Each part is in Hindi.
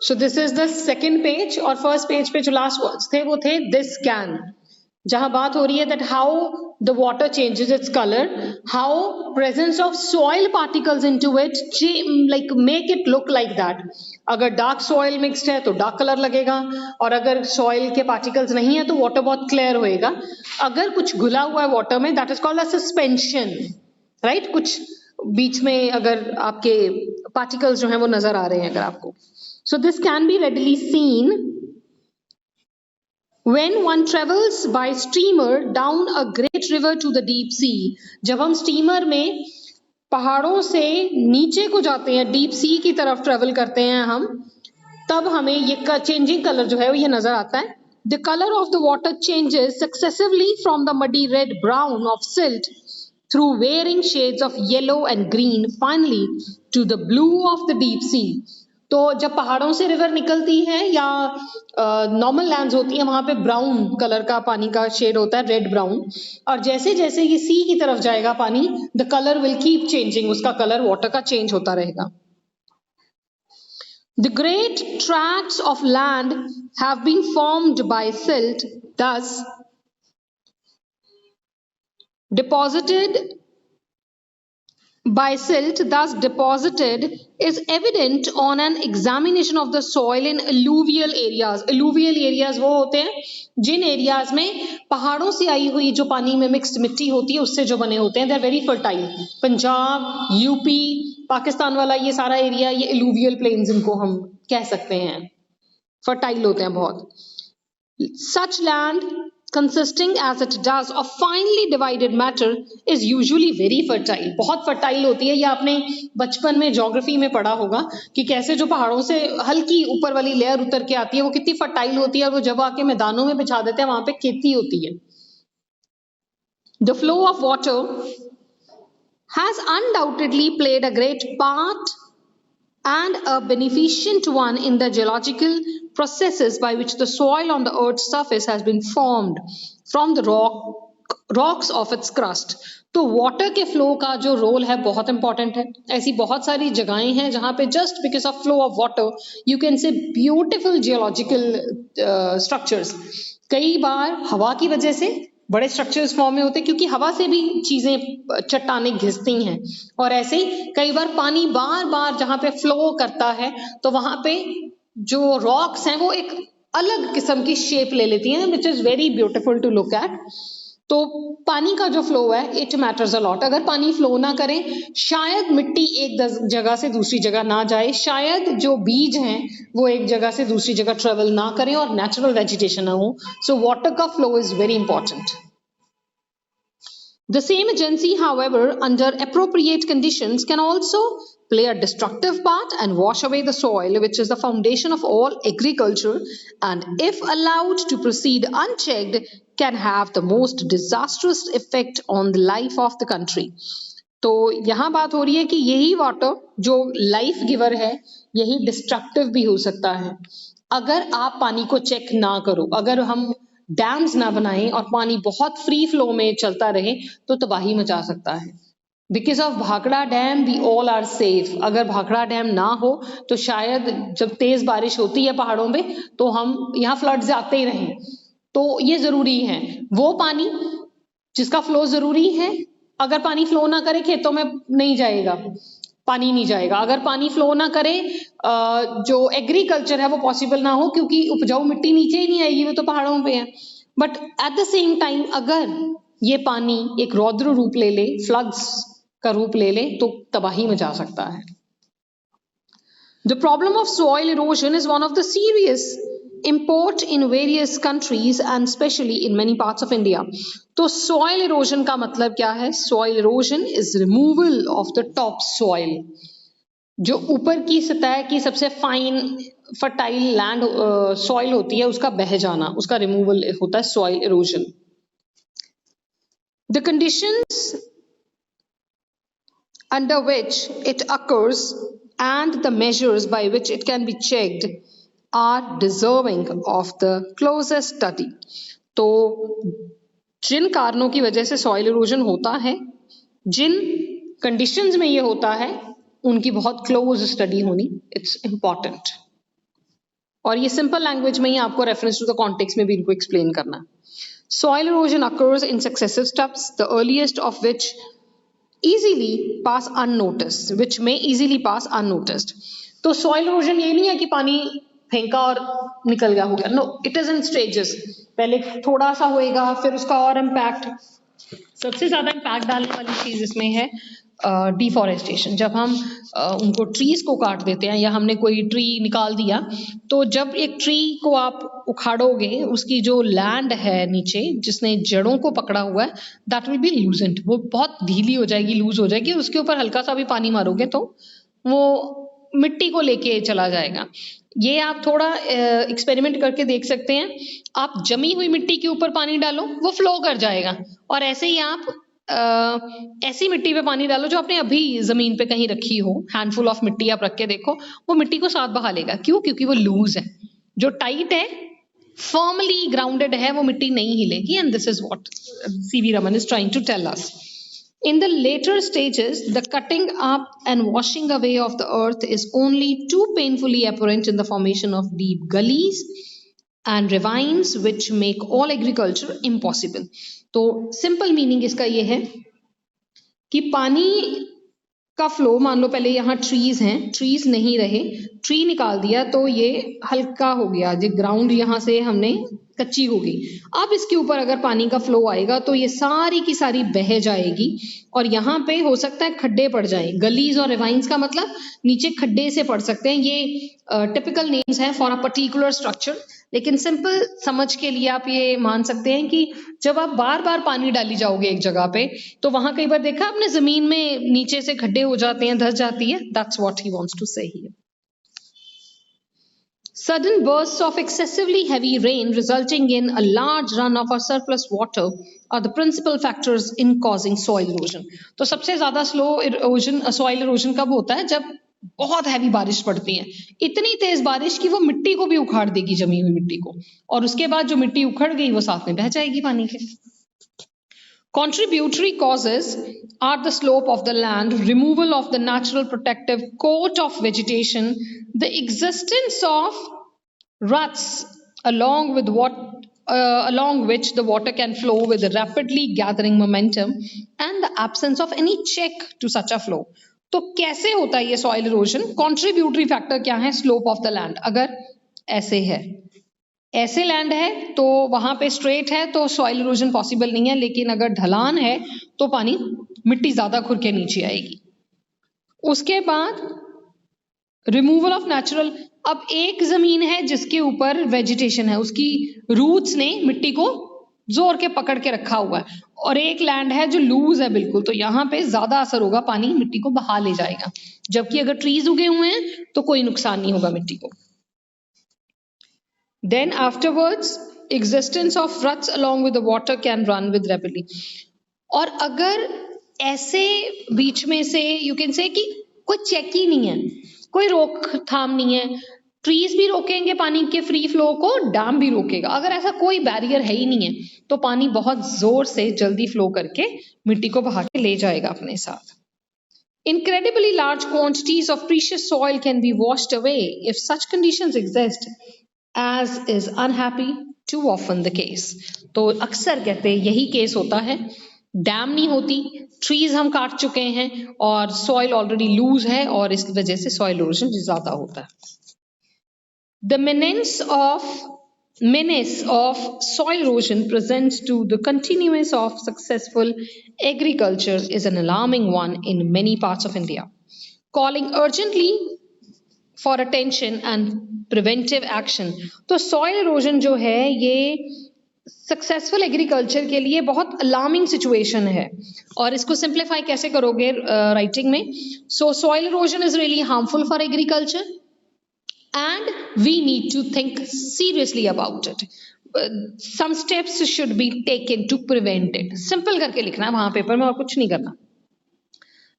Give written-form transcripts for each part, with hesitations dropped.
So this is the second page, और फर्स्ट पेज पे जो लास्ट वर्ड्स थे वो थे दिस कैन, जहां बात हो रही है that how the water changes its colour, how presence of soil particles into it like make it look like that. अगर डार्क सॉइल मिक्स्ड है तो डार्क कलर लगेगा, और अगर सॉइल के पार्टिकल्स नहीं है तो वाटर बहुत क्लियर होएगा. अगर कुछ घुला हुआ है वाटर में, that is called a suspension, right. कुछ बीच में अगर आपके पार्टिकल्स जो हैं वो नजर आ रहे हैं अगर आपको. So this can be readily seen when one travels by steamer down a great river to the deep sea. जब हम स्टीमर में पहाड़ों से नीचे को जाते हैं, डीप सी की तरफ ट्रेवल करते हैं हम, तब हमें ये चेंजिंग कलर जो है वो ये नजर आता है. The color of the water changes successively from the muddy red brown of silt through varying shades of yellow and green finally to the blue of the deep sea. तो जब पहाड़ों से रिवर निकलती है या नॉर्मल लैंड्स होती है, वहां पे ब्राउन कलर का पानी का शेड होता है, रेड ब्राउन, और जैसे जैसे ये सी की तरफ जाएगा पानी, the colour will keep changing, उसका कलर वाटर का चेंज होता रहेगा. The great tracts of land have been formed by silt, thus deposited is evident on an examination of the soil in alluvial areas. Alluvial areas वो होते हैं जिन एरियाज में पहाड़ों से आई हुई जो पानी में मिक्स्ड मिट्टी होती है उससे जो बने होते हैं, they are very fertile. Punjab, UP, Pakistan वाला ये सारा एरिया, ये alluvial plains इनको हम कह सकते हैं, फर्टाइल होते हैं बहुत. Such land consisting as it does of finely divided matter is usually very fertile. बहुत फर्टाइल होती है. ये आपने बचपन में ज्योग्राफी में पढ़ा होगा कि कैसे जो पहाड़ों से हल्की ऊपर वाली लेयर उतर के आती है वो कितनी फर्टाइल होती है, और वो जब आके मैदानों में बिछा देते हैं वहां पे खेती होती है. The flow of water has undoubtedly played a great part and a beneficent one in the geological processes by which the soil on the earth's surface has been formed from the rocks of its crust. तो वाटर के फ्लो का जो रोल है बहुत इंपॉर्टेंट है. ऐसी बहुत सारी जगहें हैं जहां पे just because of flow of water you can say beautiful geological structures. कई बार हवा की वजह से बड़े स्ट्रक्चर्स फॉर्म में होते हैं क्योंकि हवा से भी चीजें चट्टानें घिसती हैं, और ऐसे ही कई बार पानी बार बार जहां पे फ्लो करता है तो वहां पे जो रॉक्स हैं वो एक अलग किस्म की शेप ले लेती हैं, which is very beautiful to look at. तो पानी का जो फ्लो है इट मैटर्स अ लॉट. अगर पानी फ्लो ना करे, शायद मिट्टी एक जगह से दूसरी जगह ना जाए, शायद जो बीज हैं वो एक जगह से दूसरी जगह ट्रेवल ना करें, और नेचुरल वेजिटेशन ना हो. सो वाटर का flow is very important. The same agency, however, under appropriate conditions can also play a destructive part and wash away the soil, which is the foundation of all agriculture, and if allowed to proceed unchecked, can have the most disastrous effect on the life of the country. तो यहाँ बात हो रही है कि यही वाटर जो लाइफ गिवर है यही डिस्ट्रक्टिव भी हो सकता है अगर आप पानी को चेक ना करो. अगर हम डैम्स ना बनाएं और पानी बहुत फ्री फ्लो में चलता रहे तो तबाही मचा सकता है. Because of Bhakra dam we all are safe. अगर भाखड़ा डैम ना हो तो शायद जब तेज बारिश होती है पहाड़ों में तो हम यहाँ फ्लड्स आते ही रहें. तो ये जरूरी है. वो पानी जिसका फ्लो जरूरी है, अगर पानी फ्लो ना करे खेतों में नहीं जाएगा, पानी नहीं जाएगा. अगर पानी फ्लो ना करे, जो एग्रीकल्चर है वो पॉसिबल ना हो क्योंकि उपजाऊ मिट्टी नीचे ही नहीं आएगी, वो तो पहाड़ों पे है. But at the same time अगर ये पानी एक रौद्र रूप ले ले, फ्लड्स का रूप ले ले, तो तबाही मचा सकता है. The problem of soil erosion is one of the serious import in various countries and especially in many parts of India. तो soil erosion का मतलब क्या है? Soil erosion is removal of the top soil. जो ऊपर की सतह की सबसे फाइन फर्टाइल लैंड सॉइल होती है उसका बह जाना, उसका रिमूवल होता है soil erosion. The conditions under which it occurs and the measures by which it can be checked are deserving of the closest study. तो जिन कारणों की वजह से सॉइल इरोजन होता है, जिन कंडीशंस में ये होता है, उनकी बहुत क्लोज स्टडी होनी इट्स इम्पॉर्टेंट. और ये सिंपल लैंग्वेज में ही आपको रेफरेंस टू द कॉन्टेक्स्ट में भी इनको एक्सप्लेन करना है. Soil erosion occurs in successive steps, the earliest of which which may easily pass unnoticed. तो soil erosion ये नहीं है कि पानी फेंका और निकल गया हो गया. No, it is in stages. पहले थोड़ा सा होएगा, फिर उसका और इम्पैक्ट. सबसे ज्यादा इम्पैक्ट डालने वाली चीज इसमें है डिफॉरेस्टेशन. जब हम उनको ट्रीज को काट देते हैं या हमने कोई ट्री निकाल दिया, तो जब एक ट्री को आप उखाड़ोगे, उसकी जो लैंड है नीचे जिसने जड़ों को पकड़ा हुआ है, दैट विल बी लूजेंट. वो बहुत ढीली हो जाएगी, लूज हो जाएगी. उसके ऊपर हल्का सा भी पानी मारोगे तो वो मिट्टी को लेके चला जाएगा. ये आप थोड़ा एक्सपेरिमेंट करके देख सकते हैं. आप जमी हुई मिट्टी के ऊपर पानी डालो, वो फ्लो कर जाएगा. और ऐसे ही आप ऐसी मिट्टी पे पानी डालो जो आपने अभी जमीन पे कहीं रखी हो, हैंडफुल ऑफ मिट्टी आप रख के देखो, वो मिट्टी को साथ बहा लेगा. क्यों? क्योंकि वो लूज है. जो टाइट है, फर्मली ग्राउंडेड है, वो मिट्टी नहीं हिलेगी. And this is what CV Raman is trying to tell us. In the later stages, the cutting up and washing away of the earth is only too painfully apparent in the formation of deep gullies and ravines, which make all agriculture impossible. तो simple meaning इसका ये है कि पानी का फ्लो, मान लो पहले यहाँ ट्रीज हैं, ट्रीज नहीं रहे, ट्री निकाल दिया तो ये हल्का हो गया, जो ग्राउंड यहाँ से हमने कच्ची हो गई. अब इसके ऊपर अगर पानी का फ्लो आएगा तो ये सारी की सारी बह जाएगी और यहाँ पे हो सकता है खड्डे पड़ जाएं. गलीज और रिवाइंस का मतलब नीचे खड्डे से पड़ सकते हैं. ये टिपिकल नेम्स हैं फॉर अ पर्टिकुलर स्ट्रक्चर. लेकिन सिंपल समझ के लिए आप ये मान सकते हैं कि जब आप बार बार पानी डाली जाओगे एक जगह पे, तो वहां कई बार देखा आपने जमीन में नीचे से खड्डे हो जाते हैं, धस जाती है. That's what he wants to say here. Sudden bursts of excessively heavy rain resulting in a large run of our surplus water are the principal factors in causing soil erosion. तो सबसे ज्यादा स्लो erosion, soil erosion कब होता है? जब बहुत हैवी बारिश पड़ती है, इतनी तेज बारिश कि वो मिट्टी को भी उखाड़ देगी, जमी हुई मिट्टी को, और उसके बाद जो मिट्टी उखड़ गई वो साथ में बह जाएगी पानी के. Contributory causes are the slope of the land, removal of the natural protective coat of vegetation, the existence of ruts along which the water can flow with a rapidly gathering momentum, and the absence of any check to such a flow. तो कैसे होता है ये soil erosion? Contributory factor क्या है? Slope of the land. अगर ऐसे है, ऐसे लैंड है तो वहां पे स्ट्रेट है तो सॉइल इरोजन पॉसिबल नहीं है. लेकिन अगर ढलान है तो पानी, मिट्टी ज्यादा खुर के नीचे आएगी. उसके बाद रिमूवल ऑफ नेचुरल. अब एक जमीन है जिसके ऊपर वेजिटेशन है, उसकी रूट्स ने मिट्टी को जोर के पकड़ के रखा हुआ है, और एक लैंड है जो लूज है बिल्कुल, तो यहाँ पे ज्यादा असर होगा, पानी मिट्टी को बहा ले जाएगा. जबकि अगर ट्रीज उगे हुए हैं तो कोई नुकसान नहीं होगा मिट्टी को. Then afterwards, existence of ruts along with the water can run with rapidly. और अगर ऐसे बीच में से you can say कि कोई चेक ही नहीं है, कोई रोकथाम नहीं है, ट्रीज भी रोकेंगे पानी के फ्री फ्लो को, डैम भी रोकेगा. अगर ऐसा कोई बैरियर है ही नहीं है तो पानी बहुत जोर से जल्दी फ्लो करके मिट्टी को बहा के ले जाएगा अपने साथ. Incredibly large quantities of precious soil can be washed away if such conditions exist, as is unhappy too often the case. तो अक्सर कहते हैं यही केस होता है. डैम नहीं होती, ट्रीज हम काट चुके हैं और सॉइल ऑलरेडी लूज है, और इस वजह से सॉइल इरोजन ज्यादा होता है. The menace of soil erosion presents to the continuance of successful agriculture is an alarming one in many parts of India, calling urgently for attention and preventive action. तो soil erosion जो है ये सक्सेसफुल एग्रीकल्चर के लिए बहुत अलार्मिंग सिचुएशन है. और इसको सिंप्लीफाई कैसे करोगे राइटिंग में? सो soil erosion is really harmful for agriculture and we need to think seriously about it. Some steps should be taken to prevent it. Simple करके लिखना है वहां पेपर में, और कुछ नहीं करना.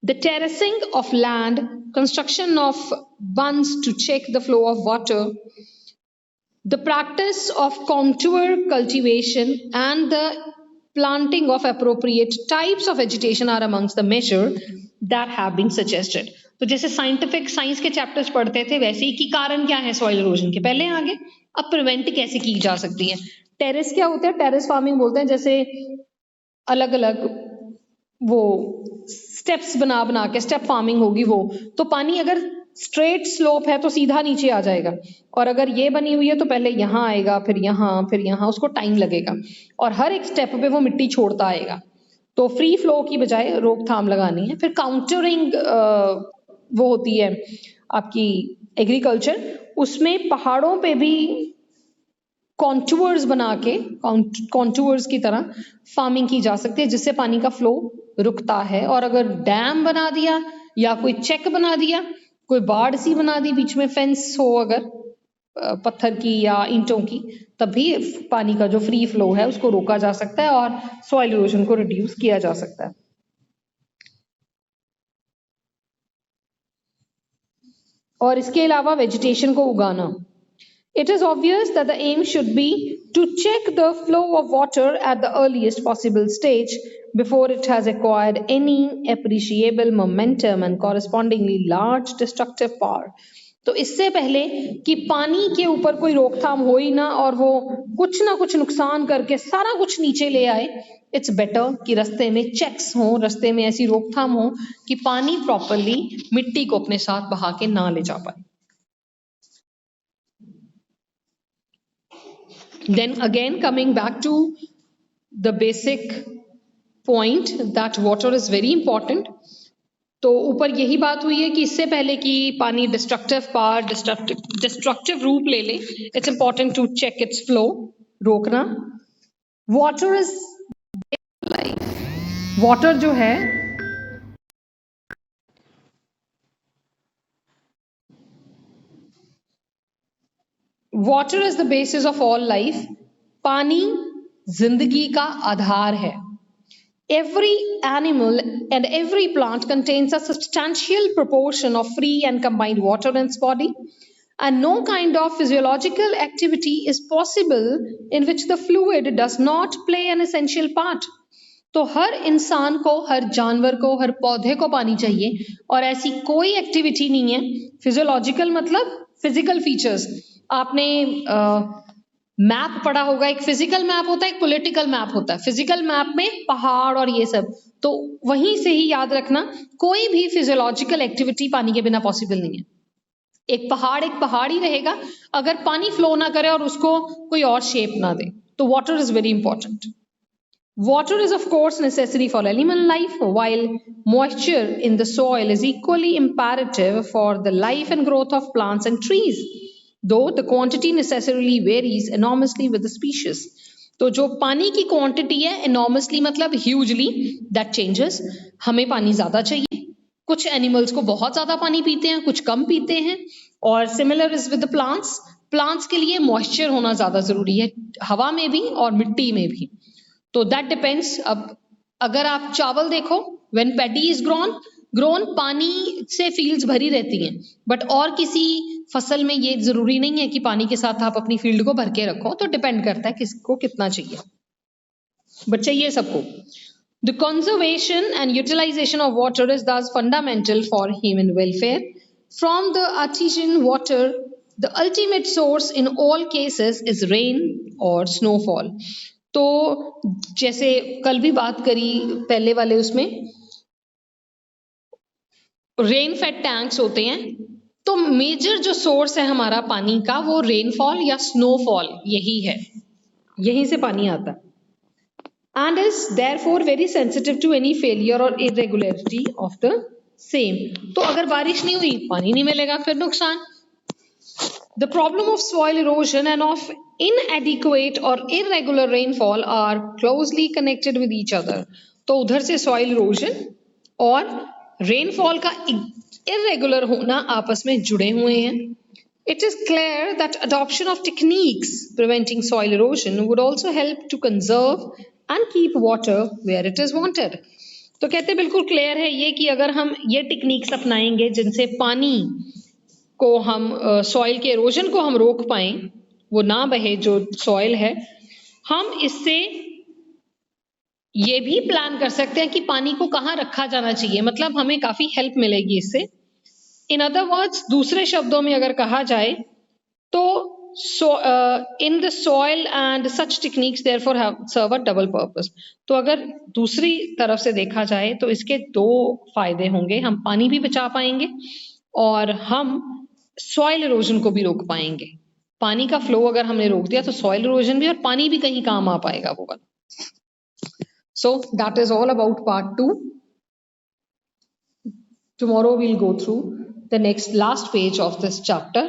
The terracing of land, construction of bunds to check the flow of water, the practice of contour cultivation and the planting of appropriate types of vegetation are amongst the measures that have been suggested. तो जैसे साइंटिफिक साइंस के चैप्टर्स पढ़ते थे वैसे ही कि कारण क्या है सॉइल इरोजन के, पहले आगे अब प्रिवेंट कैसे की जा सकती है। टेरेस क्या होता है, टेरेस फार्मिंग बोलते हैं, जैसे अलग अलग वो स्टेप्स बना बना के स्टेप फार्मिंग होगी वो, तो पानी अगर स्ट्रेट स्लोप है तो सीधा नीचे आ जाएगा, और अगर ये बनी हुई है तो पहले यहाँ आएगा फिर यहाँ, उसको टाइम लगेगा और हर एक स्टेप पे वो मिट्टी छोड़ता आएगा। तो फ्री फ्लो की बजाय रोकथाम लगानी है। फिर काउंटरिंग वो होती है आपकी एग्रीकल्चर, उसमें पहाड़ों पे भी कॉन्टूर्स बना के कॉन्टूर्स की तरह फार्मिंग की जा सकती है जिससे पानी का फ्लो रुकता है। और अगर डैम बना दिया या कोई चेक बना दिया, कोई बाढ़ सी बना दी, बीच में फेंस हो अगर पत्थर की या ईंटों की, तब भी पानी का जो फ्री फ्लो है उसको रोका जा सकता है और सॉइल इरोजन को रिड्यूस किया जा सकता है। और इसके अलावा वेजिटेशन को उगाना, it is obvious that the aim should be to check the flow of water at the earliest possible stage before it has acquired any appreciable momentum and correspondingly large destructive power. तो इससे पहले कि पानी के ऊपर कोई रोकथाम हो ही ना और वो कुछ ना कुछ नुकसान करके सारा कुछ नीचे ले आए, इट्स बेटर कि रास्ते में चेक्स हों, रास्ते में ऐसी रोकथाम हो कि पानी प्रॉपरली मिट्टी को अपने साथ बहा के ना ले जा पाए। Then again coming back to the basic point that water is very important. तो ऊपर यही बात हुई है कि इससे पहले कि पानी डिस्ट्रक्टिव पावर डिस्ट्रक्टिव रूप ले ले, it's important to check its flow, रोकना। वाटर इज लाइफ, वाटर जो है water is the basis of all life, पानी जिंदगी का आधार है। Every animal and every plant contains a substantial proportion of free and combined water in its body, and no kind of physiological activity is possible in which the fluid does not play an essential part. तो हर इंसान को, हर जानवर को, हर पौधे को पानी चाहिए और ऐसी कोई एक्टिविटी नहीं है, फिजियोलॉजिकल मतलब फिजिकल फीचर्स। आपने मैप पढ़ा होगा, एक फिजिकल मैप होता है, एक पॉलिटिकल मैप होता है। फिजिकल मैप में पहाड़ और ये सब, तो वहीं से ही याद रखना कोई भी फिजियोलॉजिकल एक्टिविटी पानी के बिना पॉसिबल नहीं है। एक पहाड़ ही रहेगा अगर पानी फ्लो ना करे और उसको कोई और शेप ना दे। तो water is very important. Water is of course necessary for animal life, while moisture in the soil is equally imperative for the life and growth of plants and trees, though the quantity necessarily varies enormously with the species. तो जो पानी की क्वांटिटी है enormously मतलब hugely, that changes। हमें पानी ज्यादा चाहिए, कुछ एनिमल्स को बहुत ज्यादा पानी पीते हैं, कुछ कम पीते हैं। और similar is with the plants, plants के लिए मॉइस्चर होना ज्यादा जरूरी है, हवा में भी और मिट्टी में भी। तो दैट डिपेंड्स। अब अगर आप चावल देखो, व्हेन पैडी इज ग्रोन पानी से फील्ड्स भरी रहती हैं, बट और किसी फसल में ये जरूरी नहीं है कि पानी के साथ आप अपनी फील्ड को भर के रखो। तो डिपेंड करता है किसको कितना चाहिए, बट चाहिए सबको। The conservation and utilization of water is thus fundamental for human welfare. From the artesian water, the ultimate source in all cases is rain or snowfall. तो जैसे कल भी बात करी पहले वाले उसमें, रेन फेड टैंक्स होते हैं, तो मेजर जो सोर्स है हमारा पानी का वो रेनफॉल या स्नोफॉल यही है, यहीं से पानी आता है। And is therefore very sensitive to any failure or irregularity of the same. तो अगर बारिश नहीं हुई, पानी नहीं मिलेगा, फिर नुकसान। The problem of soil erosion and of inadequate or irregular rainfall are closely connected with each other. तो उधर से soil erosion और rainfall का irregular होना आपस में जुड़े हुए हैं। It is clear that adoption of techniques preventing soil erosion would also help to conserve and keep water where it is wanted. तो कहते बिल्कुल क्लियर है ये कि अगर हम ये टेक्निक्स अपनाएंगे जिनसे पानी को हम सॉइल के इरोजन को हम रोक पाएं, वो ना बहे जो सॉइल है, हम इससे ये भी प्लान कर सकते हैं कि पानी को कहाँ रखा जाना चाहिए। मतलब हमें काफी हेल्प मिलेगी इससे। इन अदर वर्ड्स, दूसरे शब्दों में अगर कहा जाए तो in the soil and such techniques therefore have serve a double purpose. तो अगर दूसरी तरफ से देखा जाए तो इसके दो फायदे होंगे, हम पानी भी बचा पाएंगे और हम सॉइल इरोजन को भी रोक पाएंगे. पानी का फ्लो अगर हमने रोक दिया तो सॉइल इरोजन भी और पानी भी कहीं काम आ पाएगा वो वाला. So that is all about part 2. Tomorrow we'll go through the next last page of this chapter.